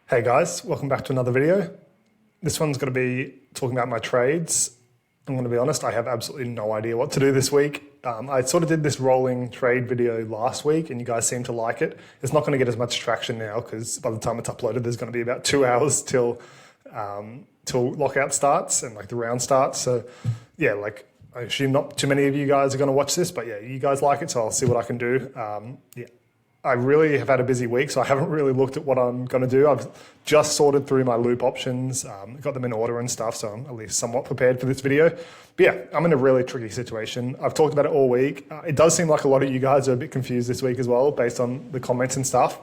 Hey guys, welcome back to another video. This one's going to be talking about my trades. I'm going to be honest, I have absolutely no idea what to do this week. I sort of did this rolling trade video last week and you guys seem to like it. It's not going to get as much traction now because by the time it's uploaded, there's going to be about 2 hours till lockout starts and like the round starts. So yeah, like I assume not too many of you guys are going to watch this, but yeah, you guys like it, so I'll see what I can do. I really have had a busy week, so I haven't really looked at what I'm going to do. I've just sorted through my loop options, got them in order and stuff, so I'm at least somewhat prepared for this video. But yeah, I'm in a really tricky situation. I've talked about it all week. It does seem like a lot of you guys are a bit confused this week as well, based on the comments and stuff.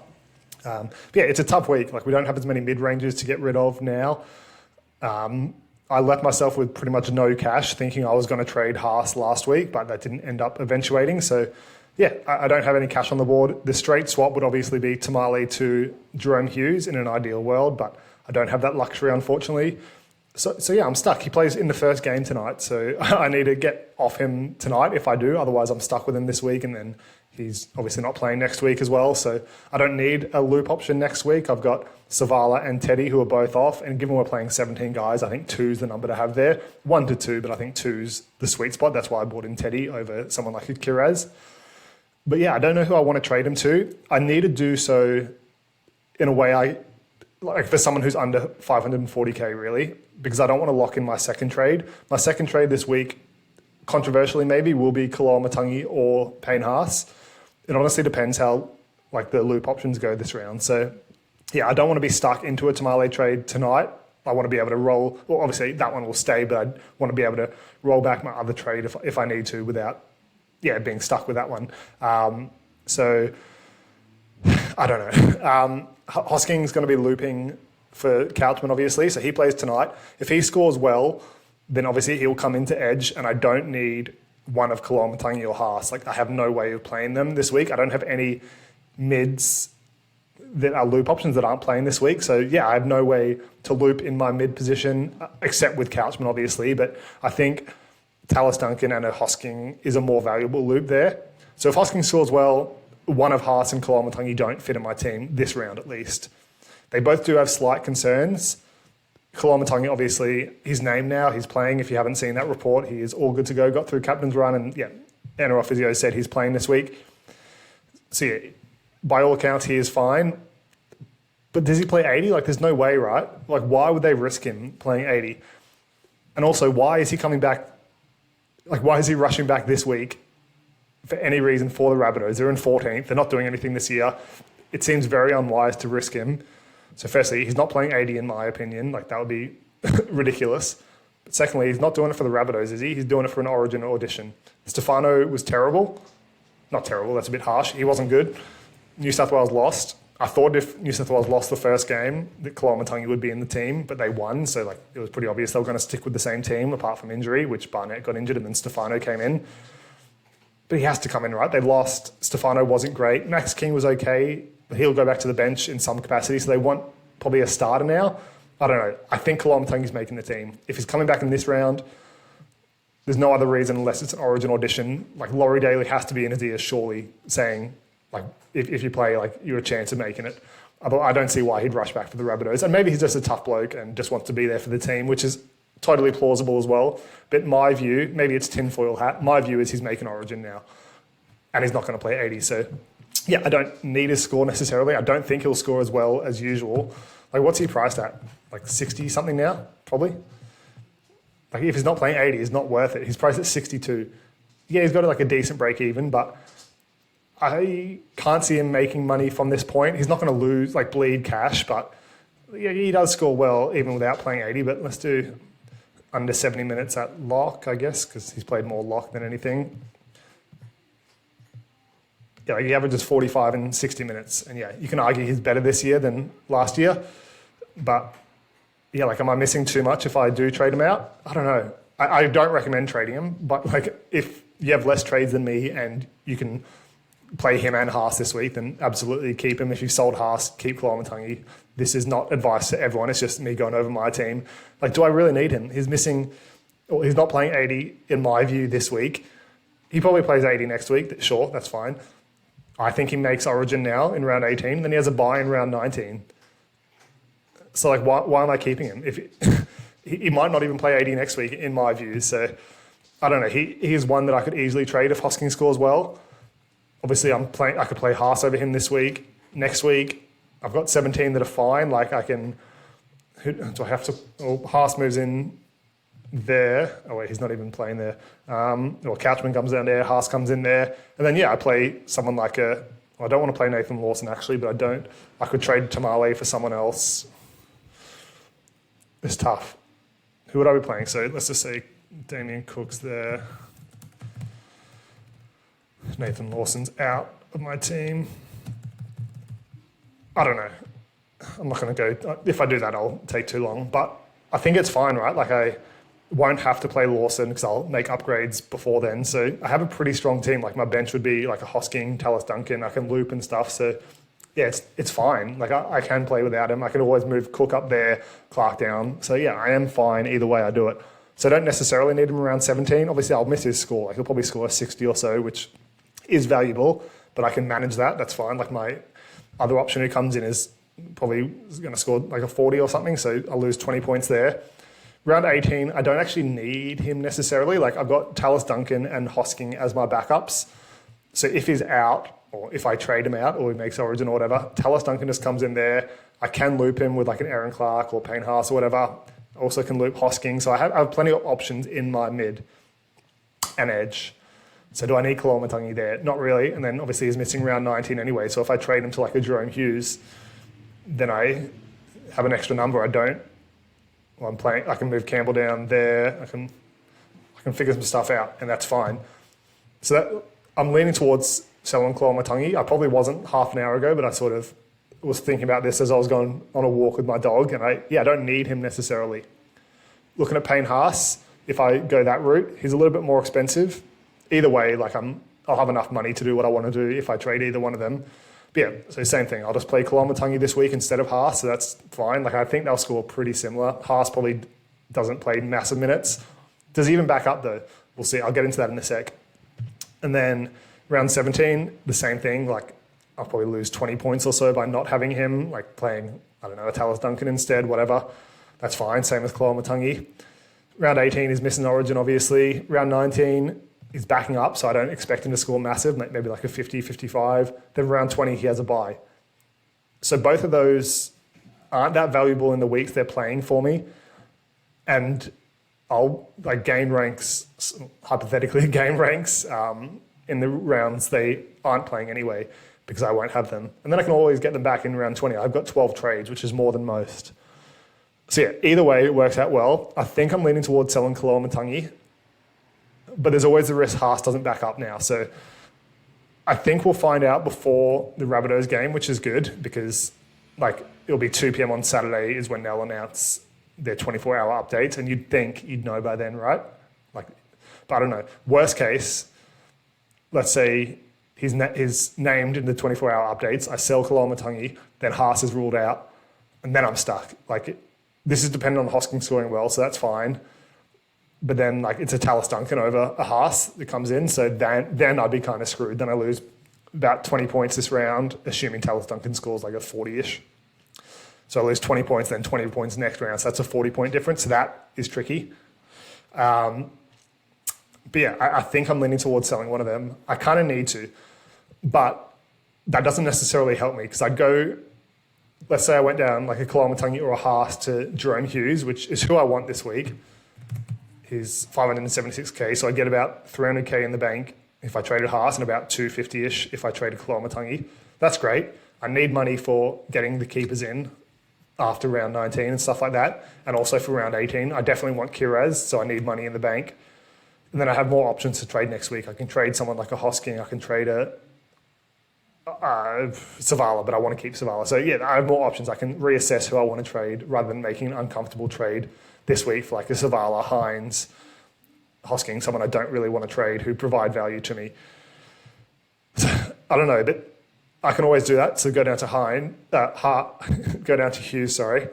But yeah, it's a tough week. Like we don't have as many mid-ranges to get rid of now. I left myself with pretty much no cash, thinking I was going to trade Haas last week, but that didn't end up eventuating. So yeah, I don't have any cash on the board. The straight swap would obviously be Tamale to Jerome Hughes in an ideal world, but I don't have that luxury, unfortunately. So yeah, I'm stuck. He plays in the first game tonight, so I need to get off him tonight if I do. Otherwise, I'm stuck with him this week, and then he's obviously not playing next week as well. So I don't need a loop option next week. I've got Savala and Teddy who are both off, and given we're playing 17 guys, I think 2's the number to have there. 1 to 2, but I think 2's the sweet spot. That's why I brought in Teddy over someone like Kiraz. But yeah, I don't know who I want to trade him to. I need to do so in a way like for someone who's under 540k really, because I don't want to lock in my second trade. My second trade this week, controversially maybe, will be Kolo or Payne Haas. It honestly depends how like the loop options go this round. So yeah, I don't want to be stuck into a Tamale trade tonight. I want to be able to roll, well obviously that one will stay, but I want to be able to roll back my other trade if I need to without being stuck with that one. So I don't know. Hosking's going to be looping for Couchman, obviously. So he plays tonight. If he scores well, then obviously he'll come into edge, and I don't need one of Kolo or Haas. Like I have no way of playing them this week. I don't have any mids that are loop options that aren't playing this week. So yeah, I have no way to loop in my mid position except with Couchman, obviously. But I think Tallis Duncan and a Hosking is a more valuable loop there. So if Hosking scores well, one of Haas and Kolo don't fit in my team this round at least. They both do have slight concerns. Kolo obviously, his name now, he's playing. If you haven't seen that report, he is all good to go, got through captain's run, and yeah, NRL Physio said he's playing this week. So yeah, by all accounts, he is fine. But does he play 80? Like there's no way, right? Like why would they risk him playing 80? And also, why is he coming back? Like, why is he rushing back this week for any reason for the Rabbitohs? They're in 14th. They're not doing anything this year. It seems very unwise to risk him. So firstly, he's not playing 80 in my opinion. Like, that would be ridiculous. But secondly, he's not doing it for the Rabbitohs, is he? He's doing it for an Origin audition. Stefano was terrible. Not terrible, that's a bit harsh. He wasn't good. New South Wales lost. I thought if New South Wales lost the first game, that Kolo would be in the team, but they won. So like it was pretty obvious they were going to stick with the same team apart from injury, which Barnett got injured and then Stefano came in. But he has to come in, right? They lost. Stefano wasn't great. Max King was okay, but he'll go back to the bench in some capacity. So they want probably a starter now. I don't know. I think Kolo is making the team. If he's coming back in this round, there's no other reason unless it's an Origin audition. Like Laurie Daly has to be in his ear surely saying, like, if you play, like, you're a chance of making it. I don't see why he'd rush back for the Rabbitohs. And maybe he's just a tough bloke and just wants to be there for the team, which is totally plausible as well. But my view, maybe it's tinfoil hat, my view is he's making Origin now. And he's not going to play 80. So, yeah, I don't need his score necessarily. I don't think he'll score as well as usual. Like, what's he priced at? Like 60-something now, probably? Like, if he's not playing 80, it's not worth it. He's priced at 62. Yeah, he's got like a decent break even, but I can't see him making money from this point. He's not going to lose, like bleed cash, but yeah, he does score well even without playing 80. But let's do under 70 minutes at lock, I guess, because he's played more lock than anything. Yeah, he averages 45 in 60 minutes. And yeah, you can argue he's better this year than last year. But yeah, like, am I missing too much if I do trade him out? I don't know. I don't recommend trading him, but like if you have less trades than me and you can play him and Haas this week, then absolutely keep him. If you've sold Haas, keep Koloamatangi. This is not advice to everyone. It's just me going over my team. Like, do I really need him? He's missing, or he's not playing 80 in my view this week. He probably plays 80 next week. Sure, that's fine. I think he makes Origin now in round 18. Then he has a bye in round 19. So like, why am I keeping him? If he might not even play 80 next week, in my view. So I don't know. He is one that I could easily trade if Hosking scores well. Obviously, I could play Haas over him this week. Next week, I've got 17 that are fine. Like I can. Do I have to? Oh, Haas moves in there. Oh wait, he's not even playing there. Or Couchman comes down there. Haas comes in there, and then I play someone like I don't want to play Nathan Lawson actually, but I don't. I could trade Tamale for someone else. It's tough. Who would I be playing? So let's just say Damien Cook's there. Nathan Lawson's out of my team. I don't know. I'm not going to go. If I do that, I'll take too long. But I think it's fine, right? Like I won't have to play Lawson because I'll make upgrades before then. So I have a pretty strong team. Like my bench would be like a Hosking, Tallis Duncan. I can loop and stuff. So yeah, it's fine. Like I can play without him. I can always move Cook up there, Clark down. So yeah, I am fine either way I do it. So I don't necessarily need him around 17. Obviously, I'll miss his score. Like he'll probably score 60 or so, which is valuable, but I can manage that. That's fine. Like my other option who comes in is probably going to score like a 40 or something. So I'll lose 20 points there. Round 18, I don't actually need him necessarily. Like I've got Tallis Duncan and Hosking as my backups. So if he's out, or if I trade him out, or he makes Origin or whatever, Tallis Duncan just comes in there. I can loop him with like an Aaron Clark or Payne Haas or whatever. I also can loop Hosking. So I have plenty of options in my mid and edge. So do I need Kolo there? Not really. And then obviously he's missing round 19 anyway. So if I trade him to like a Jerome Hughes, then I have an extra number. I don't. Well, I'm playing. I can move Campbell down there. I can figure some stuff out, and that's fine. So that, I'm leaning towards selling Kolo. I probably wasn't half an hour ago, but I sort of was thinking about this as I was going on a walk with my dog, and I don't need him necessarily. Looking at Payne Haas, if I go that route, he's a little bit more expensive. Either way, like I'll have enough money to do what I want to do if I trade either one of them. But yeah, so same thing. I'll just play Kolo this week instead of Haas, so that's fine. Like I think they'll score pretty similar. Haas probably doesn't play massive minutes. Does he even back up though? We'll see. I'll get into that in a sec. And then round 17, the same thing. Like I'll probably lose 20 points or so by not having him, like playing, I don't know, a Tallis Duncan instead, whatever. That's fine. Same with Kolo. Round 18 is missing Origin, obviously. Round 19, he's backing up, so I don't expect him to score massive, maybe like a 50, 55. Then round 20, he has a bye. So both of those aren't that valuable in the weeks they're playing for me. And I'll like gain ranks, hypothetically gain ranks in the rounds they aren't playing anyway, because I won't have them. And then I can always get them back in round 20. I've got 12 trades, which is more than most. So yeah, either way, it works out well. I think I'm leaning towards selling Kolo, but there's always the risk Haas doesn't back up now. So I think we'll find out before the Rabbitohs game, which is good because like it'll be 2 p.m. on Saturday is when they'll announce their 24-hour updates, and you'd think you'd know by then, right? Like, but I don't know. Worst case, let's say he's named in the 24-hour updates. I sell Kolo, then Haas is ruled out, and then I'm stuck. Like this is dependent on Hosking scoring well, so that's fine. But then like it's a Tallis Duncan over a Haas that comes in. So then I'd be kind of screwed. Then I lose about 20 points this round, assuming Tallis Duncan scores like a 40-ish. So I lose 20 points, then 20 points next round. So that's a 40-point difference. So that is tricky. But yeah, I think I'm leaning towards selling one of them. I kind of need to. But that doesn't necessarily help me because I'd go, let's say I went down like a Kolo or a Haas to Jerome Hughes, which is who I want this week. He's 576k, so I get about 300k in the bank if I traded Haas and about 250-ish if I traded Kolo. That's great. I need money for getting the keepers in after round 19 and stuff like that, and also for round 18. I definitely want Kiraz, so I need money in the bank. And then I have more options to trade next week. I can trade someone like a Hosking. I can trade a Savala, but I want to keep Savala. So yeah, I have more options. I can reassess who I want to trade rather than making an uncomfortable trade this week for like a Savala, Hines, Hosking, someone I don't really want to trade who provide value to me. I don't know, but I can always do that. So go down to go down to Hughes, sorry.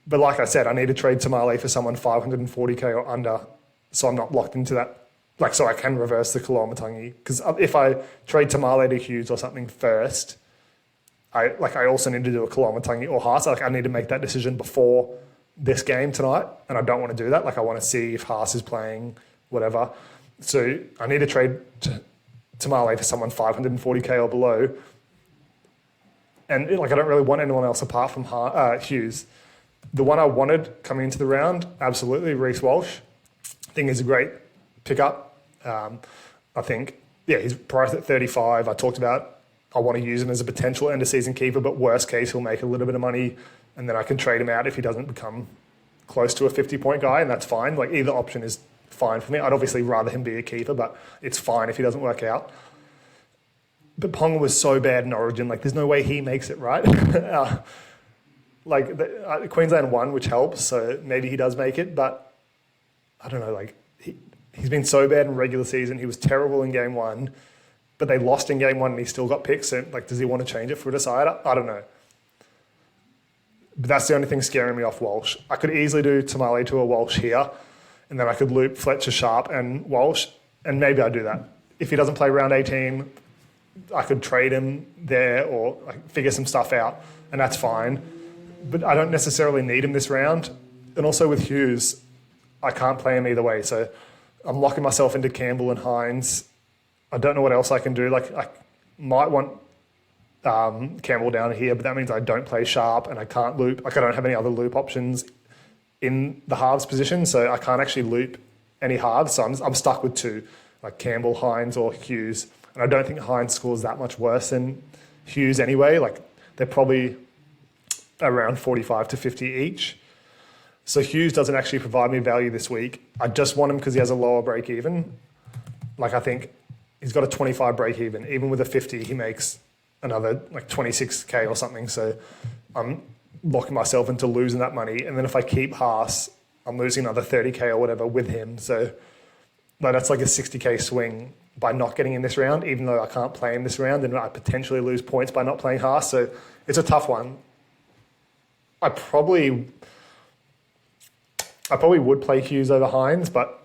But like I said, I need to trade Tamale for someone 540k or under, so I'm not locked into that. Like, so I can reverse the Kolo. Because if I trade Tamale to Hughes or something first, I also need to do a Kolo or Haas. Like I need to make that decision before this game tonight, and I don't want to do that. Like I want to see if Haas is playing, whatever. So I need to trade Tamale for someone 540k or below. And like I don't really want anyone else apart from Hughes. The one I wanted coming into the round, absolutely, Reece Walsh. I think he's a great pickup. I think, he's priced at 35. I talked about I want to use him as a potential end-of-season keeper, but worst case, he'll make a little bit of money, and then I can trade him out if he doesn't become close to a 50-point guy, and that's fine. Like either option is fine for me. I'd obviously rather him be a keeper, but it's fine if he doesn't work out. But Ponga was so bad in Origin, like there's no way he makes it, right? Queensland won, which helps, so maybe he does make it, but I don't know, like he's been so bad in regular season. He was terrible in game one, but they lost in game one and he still got picked. So like, does he want to change it for a decider? I don't know. But that's the only thing scaring me off Walsh. I could easily do Tamale to a Walsh here, and then I could loop Fletcher, Sharp and Walsh, and maybe I'd do that. If he doesn't play round 18, I could trade him there or like figure some stuff out, and that's fine. But I don't necessarily need him this round. And also with Hughes, I can't play him either way. So I'm locking myself into Campbell and Hines. I don't know what else I can do. Like I might want Campbell down here, but that means I don't play Sharp and I can't loop. Like I don't have any other loop options in the halves position, so I can't actually loop any halves. So I'm stuck with two, like Campbell, Hines, or Hughes. And I don't think Hines scores that much worse than Hughes anyway. Like they're probably around 45 to 50 each. So Hughes doesn't actually provide me value this week. I just want him because he has a lower break even. Like I think he's got a 25 break even. Even with a 50, he makes another like 26k or something. So I'm locking myself into losing that money. And then if I keep Haas, I'm losing another 30k or whatever with him. So that's like a 60k swing by not getting in this round, even though I can't play in this round, and I potentially lose points by not playing Haas. So it's a tough one. I probably would play Hughes over Hines, but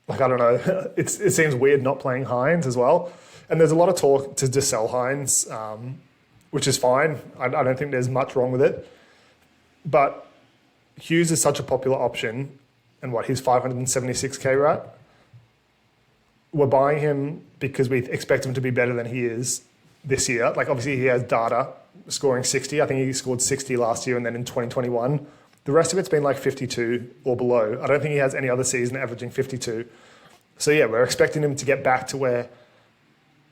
like I don't know. It seems weird not playing Hines as well. And there's a lot of talk to just sell Hines, which is fine. I don't think there's much wrong with it. But Hughes is such a popular option, and he's 576k, right? We're buying him because we expect him to be better than he is this year. Like obviously he has data scoring 60. I think he scored 60 last year and then in 2021. The rest of it's been like 52 or below. I don't think he has any other season averaging 52. So yeah, we're expecting him to get back to where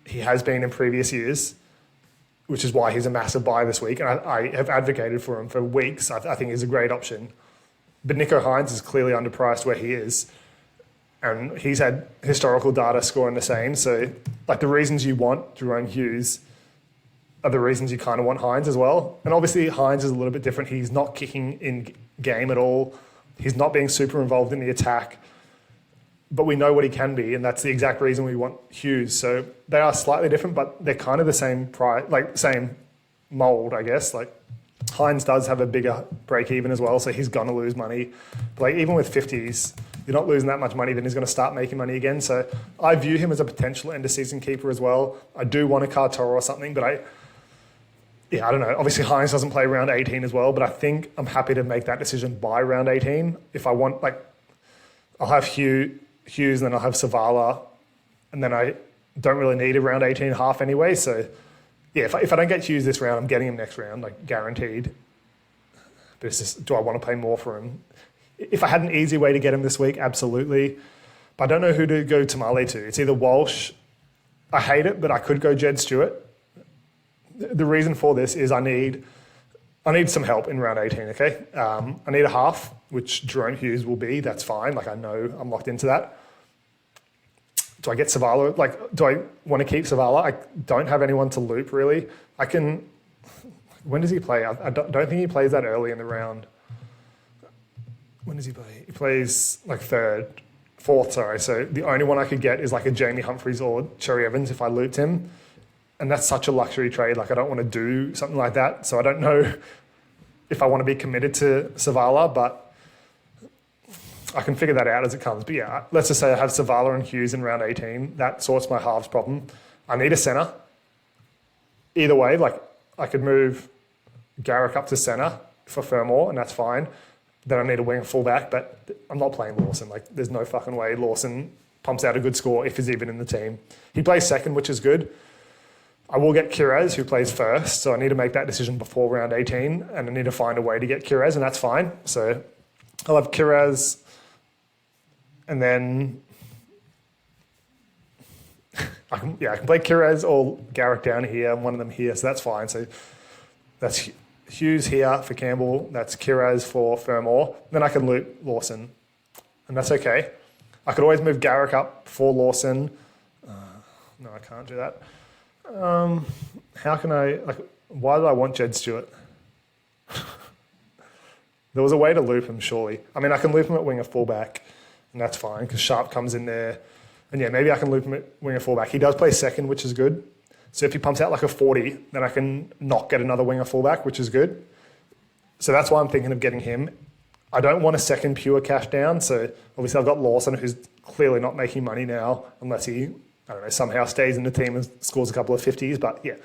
he has been in previous years, which is why he's a massive buy this week. And I have advocated for him for weeks. I think he's a great option. But Nicho Hines is clearly underpriced where he is. And he's had historical data scoring the same. So like the reasons you want Jerome Hughes are the reasons you kind of want Hines as well. And obviously Hines is a little bit different. He's not kicking in game at all. He's not being super involved in the attack. But we know what he can be, and that's the exact reason we want Hughes. So they are slightly different, but they're kind of the same price, like same mold, I guess. Like Hines does have a bigger break even as well, so he's gonna lose money. But like even with 50s, you're not losing that much money, then he's going to start making money again. So I view him as a potential end-of-season keeper as well. I do want a Cartoro or something, but I don't know. Obviously, Hines doesn't play round 18 as well, but I think I'm happy to make that decision by round 18. If I want, like, I'll have Hughes and then I'll have Savala, and then I don't really need a round 18 half anyway. So yeah, if I don't get Hughes this round, I'm getting him next round, like guaranteed. But it's just, do I want to pay more for him? If I had an easy way to get him this week, absolutely. But I don't know who to go Tamale to. It's either Walsh. I hate it, but I could go Jed Stewart. The reason for this is I need some help in round 18, okay? I need a half, which Jerome Hughes will be. That's fine. Like, I know I'm locked into that. Do I get Savala? Like, do I want to keep Savala? I don't have anyone to loop, really. I can... When does he play? I don't think he plays that early in the round. When does he play? He plays like fourth, sorry. So the only one I could get is like a Jamie Humphries or Cherry Evans if I looped him. And that's such a luxury trade. Like I don't want to do something like that. So I don't know if I want to be committed to Savala, but I can figure that out as it comes. But yeah, let's just say I have Savala and Hughes in round 18. That sorts my halves problem. I need a centre. either way, like I could move Garrick up to centre for Fermor, and that's fine. Then I need a wing fullback, but I'm not playing Lawson. Like, there's no fucking way Lawson pumps out a good score if he's even in the team. He plays second, which is good. I will get Kirez, who plays first, so I need to make that decision before round 18, and I need to find a way to get Kirez, and that's fine. So I'll have Kirez, and then I can play Kirez or Garrick down here, and one of them here, so that's fine. So that's Hughes here for Campbell, that's Kirez for Fermor. Then I can loop Lawson, and that's okay. I could always move Garrick up for Lawson. No, I can't do that. How can I, like, why do I want Jed Stewart? There was a way to loop him, surely. I mean, I can loop him at winger fullback, and that's fine, because Sharp comes in there. And yeah, maybe I can loop him at winger fullback. He does play second, which is good. So if he pumps out like a 40, then I can not get another winger fullback, which is good. So that's why I'm thinking of getting him. I don't want a second pure cash down. So obviously I've got Lawson, who's clearly not making money now, unless he, I don't know, somehow stays in the team and scores a couple of 50s. But yeah,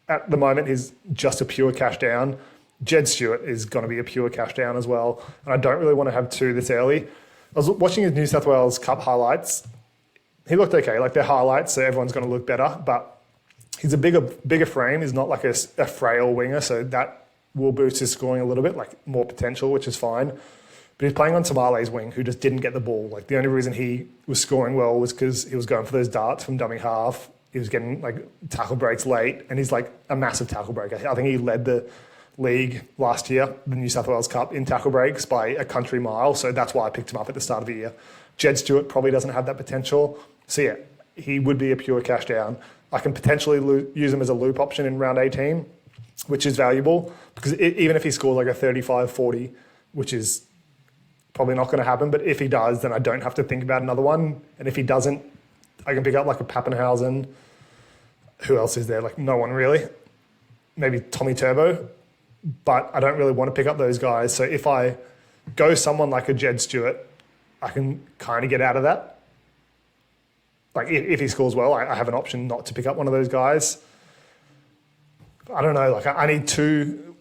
at the moment, he's just a pure cash down. Jed Stewart is going to be a pure cash down as well. And I don't really want to have two this early. I was watching his New South Wales Cup highlights. He looked okay, like they're highlights, so everyone's going to look better. But he's a bigger frame. He's not like a frail winger, so that will boost his scoring a little bit, like more potential, which is fine. But he's playing on Tamale's wing, who just didn't get the ball. Like, the only reason he was scoring well was because he was going for those darts from dummy half. He was getting like tackle breaks late, and he's like a massive tackle breaker. I think he led the league last year, the New South Wales Cup, in tackle breaks by a country mile. So that's why I picked him up at the start of the year. Jed Stewart probably doesn't have that potential. So yeah, he would be a pure cash down. I can potentially use him as a loop option in round 18, which is valuable, because even if he scores like a 35-40, which is probably not going to happen, but if he does, then I don't have to think about another one. And if he doesn't, I can pick up like a Pappenhausen. Who else is there? Like, no one really. Maybe Tommy Turbo, but I don't really want to pick up those guys. So if I go someone like a Jed Stewart, I can kind of get out of that. Like, if he scores well, I have an option not to pick up one of those guys. I don't know, like I need two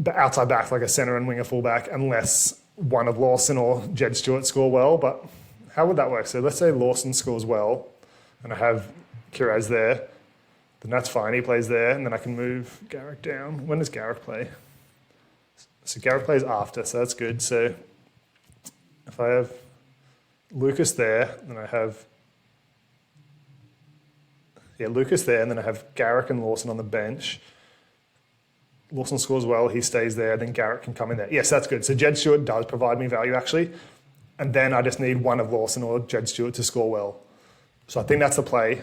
outside back, like a centre and winger fullback, unless one of Lawson or Jed Stewart score well. But how would that work? So let's say Lawson scores well, and I have Kirez there. Then that's fine, he plays there, and then I can move Garrick down. When does Garrick play? So Garrick plays after, so that's good. So if I have Lucas there, then I have Lucas there, and then I have Garrick and Lawson on the bench. Lawson scores well, he stays there, then Garrick can come in there. Yes, that's good. So Jed Stewart does provide me value, actually. And then I just need one of Lawson or Jed Stewart to score well. So I think that's the play.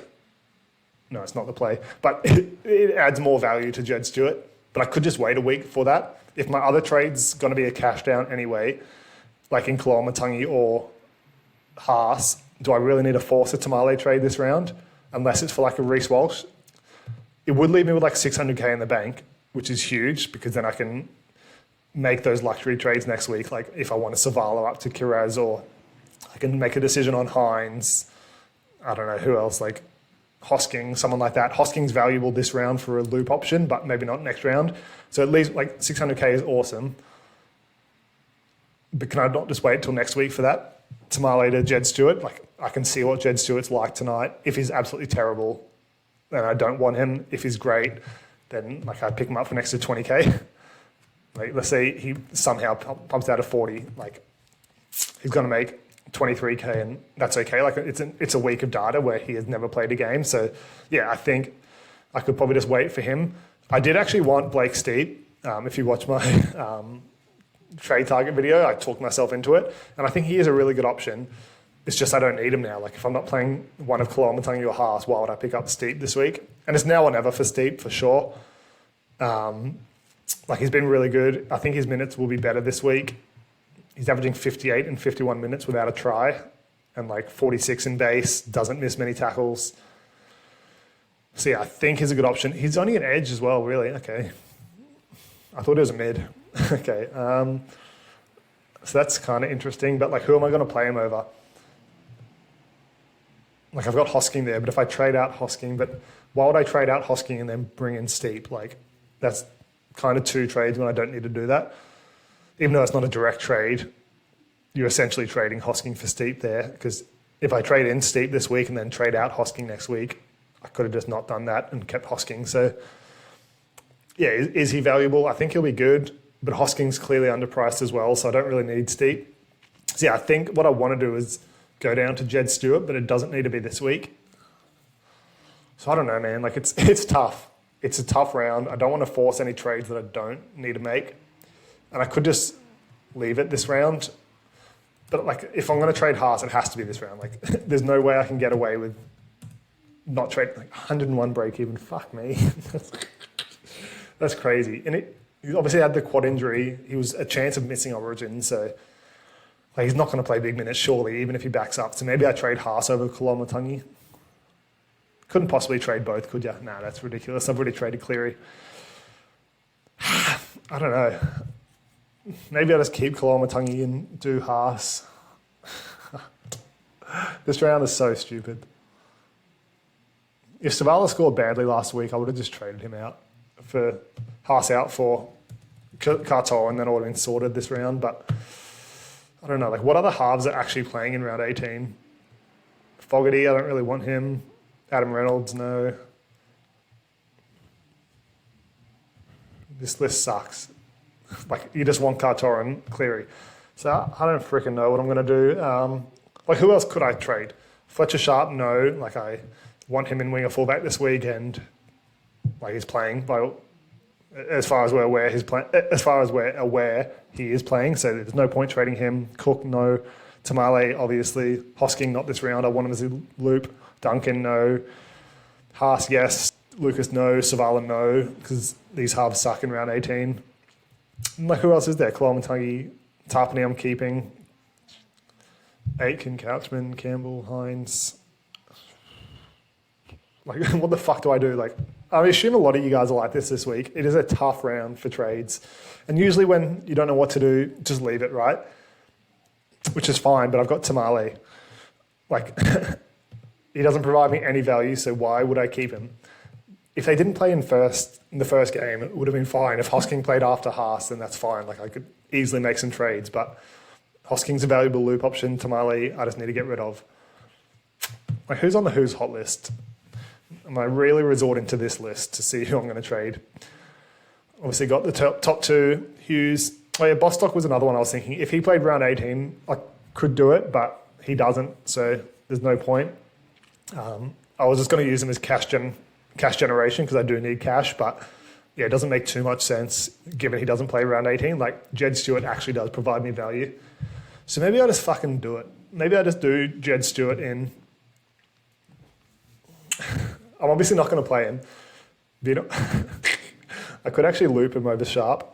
No, it's not the play. But it adds more value to Jed Stewart. But I could just wait a week for that. If my other trade's going to be a cash down anyway, like in Kolo or Haas, do I really need to force a Tamale trade this round? Unless it's for like a Reece Walsh. It would leave me with like 600k in the bank, which is huge, because then I can make those luxury trades next week. Like if I want to Savala up to Kiraz, or I can make a decision on Hines. I don't know who else, like Hosking, someone like that. Hosking's valuable this round for a loop option, but maybe not next round. So at least like 600k is awesome. But can I not just wait till next week for that? Tamale to Jed Stewart, like I can see what Jed Stewart's like tonight. If he's absolutely terrible, then I don't want him. If he's great, then like I pick him up for next to 20k. Like let's say he somehow pumps out a 40, like he's going to make 23k, and that's okay. Like it's a week of data where he has never played a game. So yeah, I think I could probably just wait for him. I did actually want Blake Steep. If you watch my trade target video, I talked myself into it, and I think he is a really good option. It's just I don't need him now. Like if I'm not playing one of Kolo or Haas, why would I pick up Steep this week? And it's now or never for Steep for sure. Like he's been really good. I think his minutes will be better this week. He's averaging 58 and 51 minutes without a try, and like 46 in base, doesn't miss many tackles. So yeah, I think he's a good option. He's only an edge as well, really. Okay. I thought it was a mid. Okay. So that's kind of interesting, but like who am I going to play him over? Like I've got Hosking there, but if I trade out Hosking, but why would I trade out Hosking and then bring in Steep? Like that's kind of two trades when I don't need to do that. Even though it's not a direct trade, you're essentially trading Hosking for Steep there, because if I trade in Steep this week and then trade out Hosking next week, I could have just not done that and kept Hosking. So yeah, is he valuable? I think he'll be good, but Hosking's clearly underpriced as well, so I don't really need Steep. So yeah, I think what I want to do is go down to Jed Stewart, but it doesn't need to be this week. So I don't know, man. Like it's tough. It's a tough round. I don't want to force any trades that I don't need to make. And I could just leave it this round. But like if I'm going to trade Haas, it has to be this round. Like there's no way I can get away with not trading like 101 break even. Fuck me. That's crazy. And he obviously had the quad injury. He was a chance of missing Origin, so like he's not going to play big minutes surely, even if he backs up. So maybe I trade Haas over Kolo. Couldn't possibly trade both, could you? Nah, that's ridiculous. I've already traded Cleary. I don't know. Maybe I'll just keep Kolo and do Haas. This round is so stupid. If Savala scored badly last week, I would have just traded him out for Haas out for Katoa, and then it would have been sorted this round. But I don't know. Like, what other halves are actually playing in round 18? Fogarty, I don't really want him. Adam Reynolds, no. This list sucks. Like, you just want Katoa and Cleary. So I don't freaking know what I'm going to do. Like, who else could I trade? Fletcher Sharp, no. Like, I want him in winger fullback this week, and like he's playing. By as far as we're aware, he is playing. So there's no point trading him. Cook, no. Tamale, obviously. Hosking, not this round. I want him as a loop. Duncan, no. Haas, yes. Lucas, no. Savala, no. Because these halves suck in round 18. And like, who else is there? Koloamatangi, Tarpany, I'm keeping. Aitken, Couchman, Campbell, Hines. Like, what the fuck do I do? Like, I assume a lot of you guys are like this week. It is a tough round for trades. And usually when you don't know what to do, just leave it, right? Which is fine, but I've got Tamale. Like, he doesn't provide me any value, so why would I keep him? If they didn't play in the first game, it would have been fine. If Hosking played after Haas, then that's fine. Like, I could easily make some trades, but Hosking's a valuable loop option. Tamale, I just need to get rid of. Like, who's on the who's hot list? Am I really resorting to this list to see who I'm going to trade? Obviously got the top two. Hughes. Oh yeah, Bostock was another one I was thinking. If he played round 18, I could do it, but he doesn't, so there's no point. I was just going to use him as cash generation because I do need cash, but yeah, it doesn't make too much sense given he doesn't play round 18. Like, Jed Stewart actually does provide me value. So maybe I just fucking do it. Maybe I just do Jed Stewart in. I'm obviously not going to play him. But, you know, I could actually loop him over Sharp.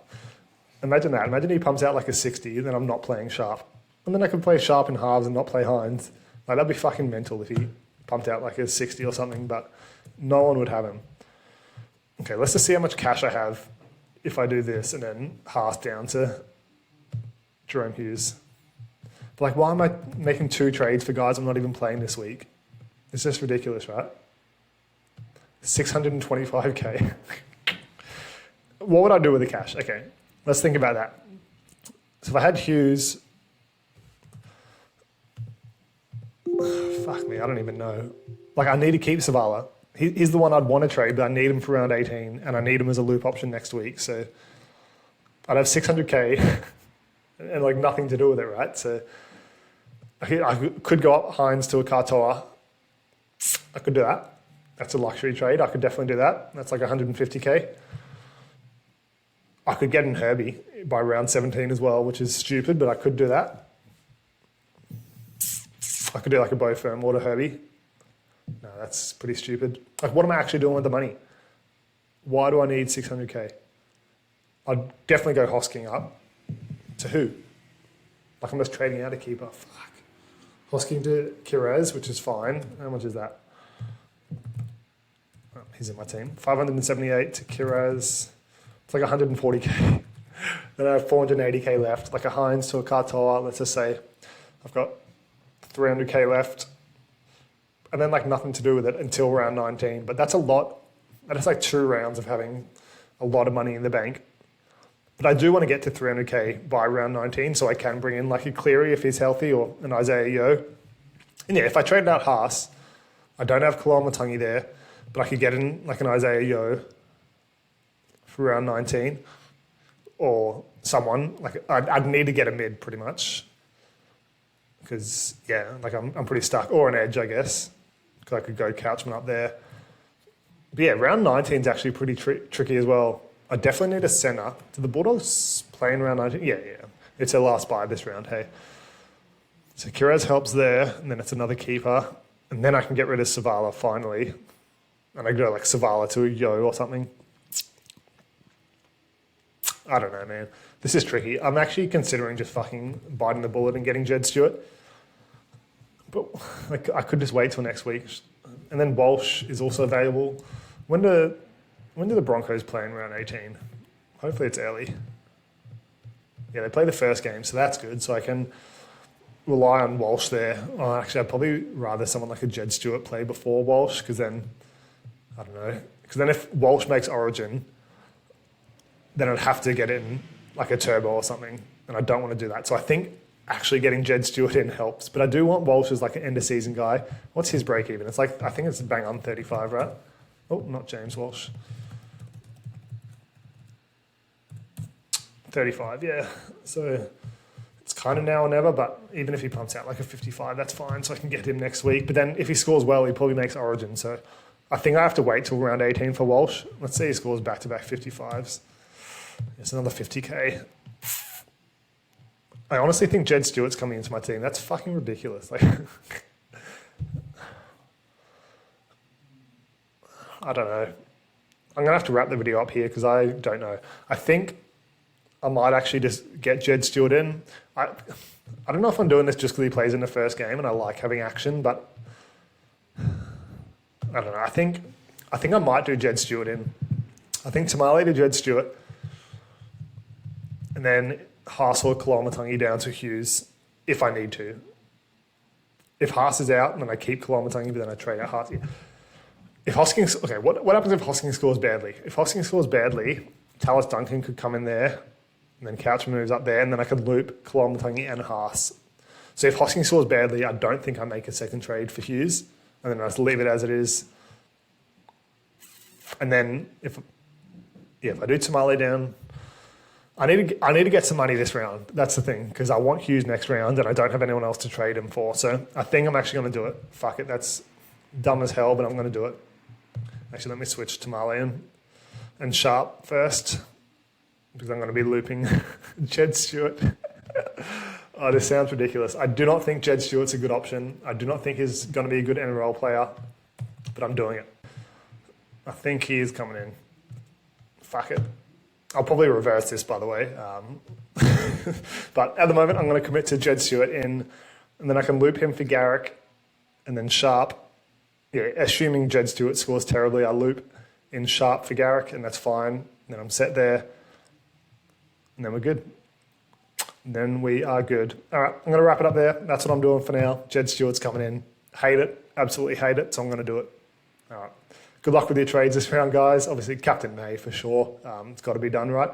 Imagine that. Imagine he pumps out like a 60, then I'm not playing Sharp. And then I could play Sharp in halves and not play Hines. Like, that'd be fucking mental if he pumped out like a 60 or something, but no one would have him. Okay, let's just see how much cash I have if I do this and then Haas down to Jerome Hughes. But like, why am I making two trades for guys I'm not even playing this week? It's just ridiculous, right? 625k. What would I do with the cash? Okay, let's think about that. So if I had Hughes, fuck me, I don't even know. Like, I need to keep Savala. He's the one I'd want to trade, but I need him for round 18, and I need him as a loop option next week. So I'd have 600k and like nothing to do with it, right? So I could go up Hines to a Katoa. I could do that. That's a luxury trade. I could definitely do that. That's like 150k. I could get in Herbie by round 17 as well, which is stupid, but I could do that. I could do like a Bo Firm or a Herbie. No, that's pretty stupid. Like, what am I actually doing with the money? Why do I need 600k? I'd definitely go Hosking up. To who? Like, I'm just trading out a keeper. Fuck. Hosking to Kirez, which is fine. How much is that? Oh, he's in my team. 578 to Kirez. It's like 140k. Then I have 480k left. Like a Hines to a Katoa. Let's just say I've got 300k left. and then like nothing to do with it until round 19. But that's a lot. That is like 2 rounds of having a lot of money in the bank. But I do want to get to 300k by round 19, so I can bring in like a Cleary if he's healthy, or an Isaiah Yeo. And yeah, if I traded out Haas, I don't have Kolo there, but I could get in like an Isaiah Yeo for round 19, or someone like I'd need to get a mid pretty much, because yeah, like I'm pretty stuck, or an edge I guess, because I could go Couchman up there. But yeah, round 19 is actually pretty tricky as well. I definitely need a centre. Do the Bulldogs play in round 19? Yeah. It's their last bye this round, hey. So Kirez helps there, and then it's another keeper. And then I can get rid of Savala finally. And I go like Savala to a Yo or something. I don't know, man. This is tricky. I'm actually considering just fucking biting the bullet and getting Jed Stewart. But like, I could just wait till next week. And then Walsh is also available. When do the Broncos play in round 18? Hopefully it's early. Yeah, they play the first game, so that's good. So I can rely on Walsh there. Oh, actually, I'd probably rather someone like a Jed Stewart play before Walsh, because then, I don't know. Because then if Walsh makes Origin, then I'd have to get in like a turbo or something, and I don't want to do that. So I think actually getting Jed Stewart in helps, but I do want Walsh as like an end of season guy. What's his break even? It's like, I think it's bang on 35, right? Oh, not James Walsh. 35, yeah. So it's kind of now or never, but even if he pumps out like a 55, that's fine. So I can get him next week. But then if he scores well, he probably makes Origin. So I think I have to wait till round 18 for Walsh. Let's say he scores back-to-back 55s. It's another 50k. I honestly think Jed Stewart's coming into my team. That's fucking ridiculous. Like, I don't know. I'm going to have to wrap the video up here because I don't know. I think I might actually just get Jed Stewart in. I don't know if I'm doing this just because he plays in the first game and I like having action, but I don't know. I think I might do Jed Stewart in. I think Tamale to Jed Stewart, and then Haas or Koloamatangi down to Hughes if I need to. If Haas is out, then I keep Koloamatangi, but then I trade out Haas. Yeah. If Hoskins, okay, what happens if Hoskins scores badly? If Hoskins scores badly, Tallis Duncan could come in there, and then Couch moves up there, and then I could loop Koloamatangi and Haas. So if Hoskins scores badly, I don't think I make a second trade for Hughes, and then I just leave it as it is. And then if I do Tamale down, I need to get some money this round. That's the thing, because I want Hughes next round, and I don't have anyone else to trade him for. So I think I'm actually going to do it. Fuck it, that's dumb as hell, but I'm going to do it. Actually, let me switch Tamale and Sharp first, because I'm going to be looping Jed Stewart. Oh, this sounds ridiculous. I do not think Jed Stewart's a good option. I do not think he's going to be a good NRL player, but I'm doing it. I think he is coming in. Fuck it. I'll probably reverse this, by the way. But at the moment, I'm going to commit to Jed Stewart in, and then I can loop him for Garrick, and then Sharp. Yeah, assuming Jed Stewart scores terribly, I loop in Sharp for Garrick, and that's fine. And then I'm set there, and then we're good. And then we are good. All right, I'm going to wrap it up there. That's what I'm doing for now. Jed Stewart's coming in. Hate it. Absolutely hate it. So I'm going to do it. All right. Good luck with your trades this round, guys. Obviously, Captain May for sure. It's got to be done, right?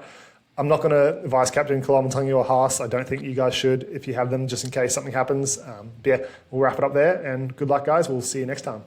I'm not going to advise Captain Koloamatangi or Haas. I don't think you guys should if you have them, just in case something happens. But yeah, we'll wrap it up there. And good luck, guys. We'll see you next time.